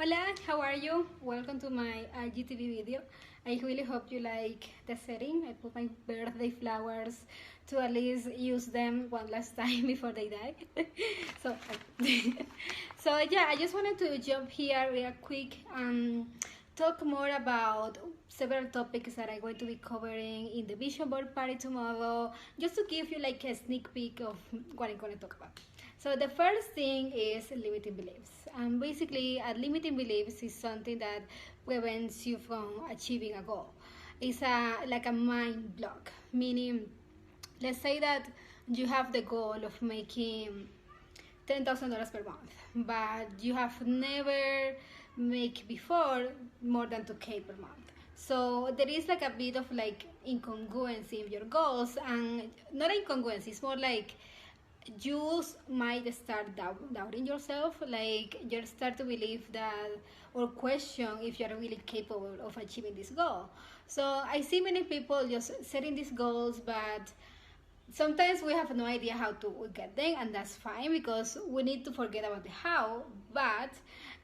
Hola, how are you? Welcome to my IGTV video. I really hope you like the setting. I put my birthday flowers to at least use them one last time before they die. so, so yeah, I just wanted to jump here real quick and talk more about several topics that I'm going to be covering in the vision board party tomorrow, just to give you like a sneak peek of what I'm going to talk about. So the first thing is limiting beliefs. And basically, limiting beliefs is something that prevents you from achieving a goal. It's like a mind block, meaning, let's say that you have the goal of making $10,000 per month, but you have never make before more than 2K per month. So there is like a bit of like incongruency in your goals, and not incongruency, it's more like you might start doubting yourself, like you start to believe that or question if you're really capable of achieving this goal. So I see many people just setting these goals, but sometimes we have no idea how to get them, and that's fine because we need to forget about the how, but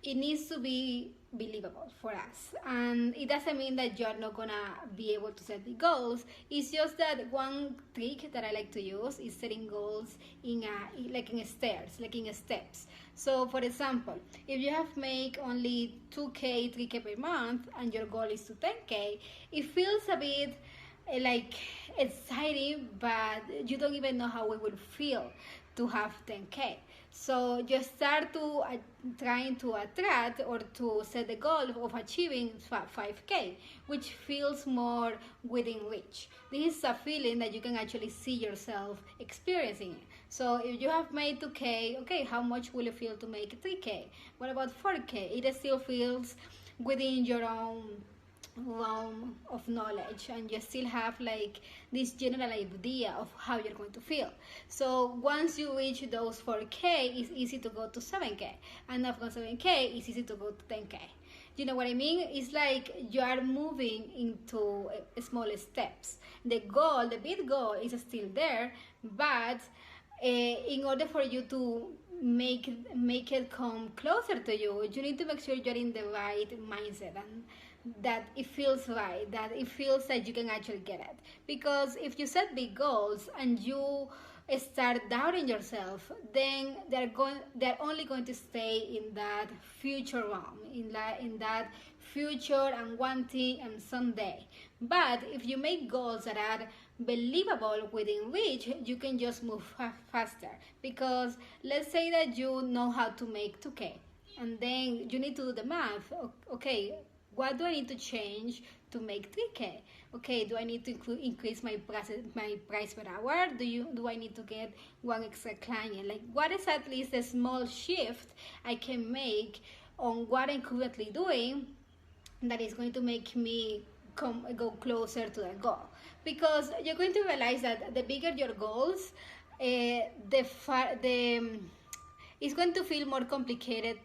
it needs to be believable for us. And it doesn't mean that you're not gonna be able to set the goals. It's just that one trick that I like to use is setting goals in steps. So for example, if you have made only 2K 3K per month and your goal is to 10K, it feels a bit like exciting, but you don't even know how it will feel to have 10K. So you start to trying to attract or to set the goal of achieving 5K, which feels more within reach. This is a feeling that you can actually see yourself experiencing it. So if you have made 2K, okay, how much will it feel to make 3K? What about 4K? It still feels within your own realm of knowledge, and you still have like this general idea of how you're going to feel. So once you reach those 4K, it's easy to go to 7K, and after 7K, it's easy to go to 10K. You know what I mean? It's like you are moving into small steps. The goal, the big goal, is still there, but in order for you to make it come closer to you, you need to make sure you're in the right mindset, and that it feels right, that it feels that you can actually get it. Because if you set big goals and you start doubting yourself, then they're only going to stay in that future realm, in that future and wanting and someday. But if you make goals that are believable within reach, you can just move faster. Because let's say that you know how to make 2K, and then you need to do the math. Okay, what do I need to change to make 3K? Okay, do I need to increase my price per hour? Do I need to get one extra client? Like, what is at least a small shift I can make on what I'm currently doing that is going to make me go closer to the goal? Because you're going to realize that the bigger your goals, it's going to feel more complicated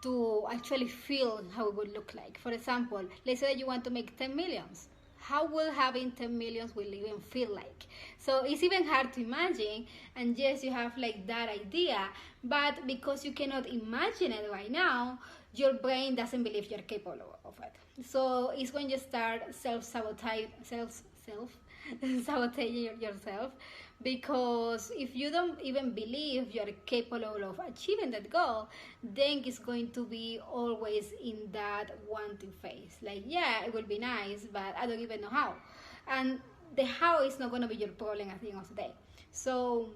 to actually feel how it would look like. For example, let's say that you want to make 10 millions. How will having 10 millions will even feel like? So it's even hard to imagine, and yes, you have like that idea, but because you cannot imagine it right now, your brain doesn't believe you're capable of it. So it's going to start self-sabotaging yourself, because if you don't even believe you're capable of achieving that goal, then it's going to be always in that wanting phase. Like, yeah, it will be nice, but I don't even know how. And the how is not going to be your problem at the end of the day. So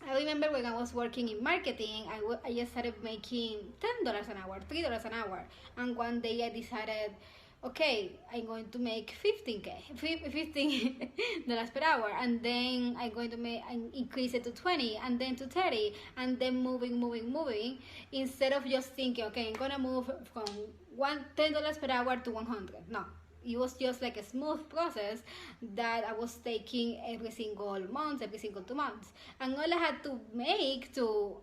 I remember when I was working in marketing, I just started making $10 an hour, $3 an hour. And one day I decided, okay, I'm going to make 15 dollars per hour, and then I'm going to increase it to 20, and then to 30, and then moving, instead of just thinking, okay, I'm gonna move from $10 per hour to 100. No, it was just like a smooth process that I was taking every single month, every single 2 months, and all I had to make to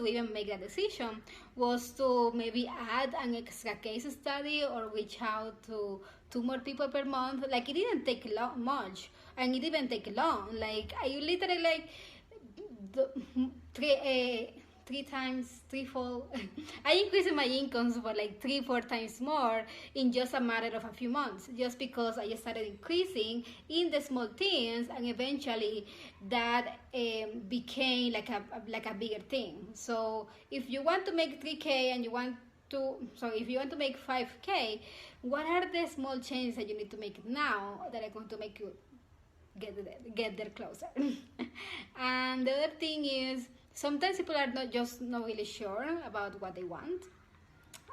even make that decision was to maybe add an extra case study or reach out to 2 more people per month. Like, it didn't take much, and it didn't take long. Like, I literally like threefold. I increased my incomes for like 3-4 times more in just a matter of a few months, just because I started increasing in the small things, and eventually that became like a bigger thing. So if you want to make 3K and you want to, so if you want to make 5K, what are the small changes that you need to make now that are going to make you get there closer? And the other thing is, sometimes people are not really sure about what they want.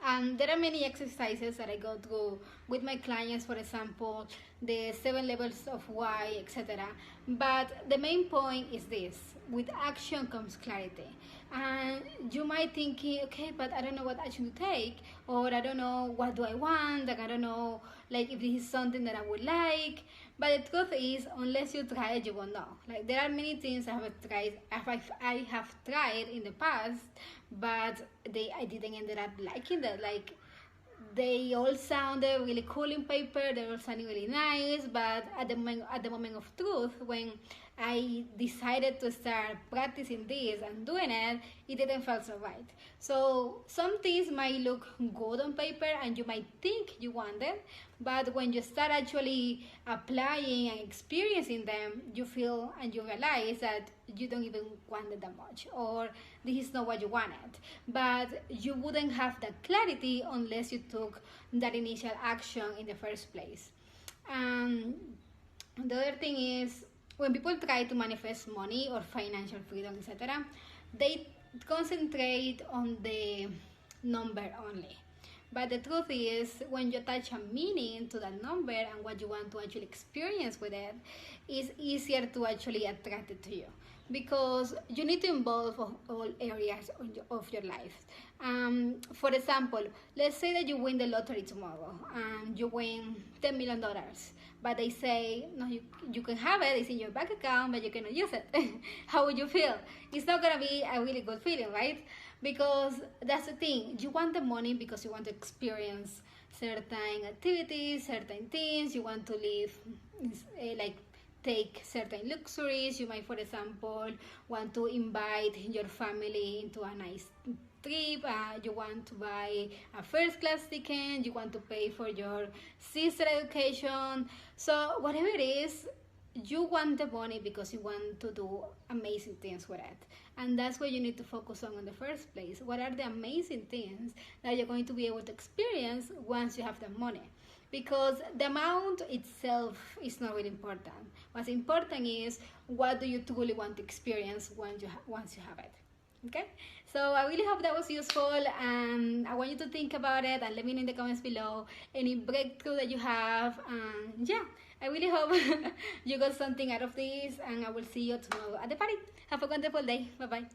And there are many exercises that I go through with my clients, for example, the 7 levels of why, etc. But the main point is this: with action comes clarity. And you might think, okay, but I don't know what action to take, or I don't know what do I want, like I don't know, like if this is something that I would like. But the truth is, unless you try it, you won't know. Like there are many things I have tried in the past, but I didn't end up liking that. Like they all sounded really cool in paper, they all sounded really nice, but at the moment of truth, when I decided to start practicing this and doing it, it didn't feel so right. So some things might look good on paper and you might think you want it, but when you start actually applying and experiencing them, you feel and you realize that you don't even want it that much, or this is not what you wanted. But you wouldn't have that clarity unless you took that initial action in the first place. The other thing is, when people try to manifest money or financial freedom, etc., they concentrate on the number only. But the truth is, when you attach a meaning to that number and what you want to actually experience with it, it's easier to actually attract it to you, because you need to involve all areas of your life. For example, let's say that you win the lottery tomorrow and you win $10 million, but they say, no, you can have it, it's in your bank account, but you cannot use it. How would you feel? It's not gonna be a really good feeling, right? Because that's the thing, you want the money because you want to experience certain activities, certain things, you want to live like take certain luxuries. You might, for example, want to invite your family into a nice trip, you want to buy a first class ticket, you want to pay for your sister education. So whatever it is, you want the money because you want to do amazing things with it. And that's what you need to focus on in the first place. What are the amazing things that you're going to be able to experience once you have the money? Because the amount itself is not really important. What's important is, what do you truly want to experience once you have it? Okay, so I really hope that was useful, and I want you to think about it and let me know in the comments below any breakthrough that you have. And yeah, I really hope you got something out of this, and I will see you tomorrow at the party. Have a wonderful day. Bye bye.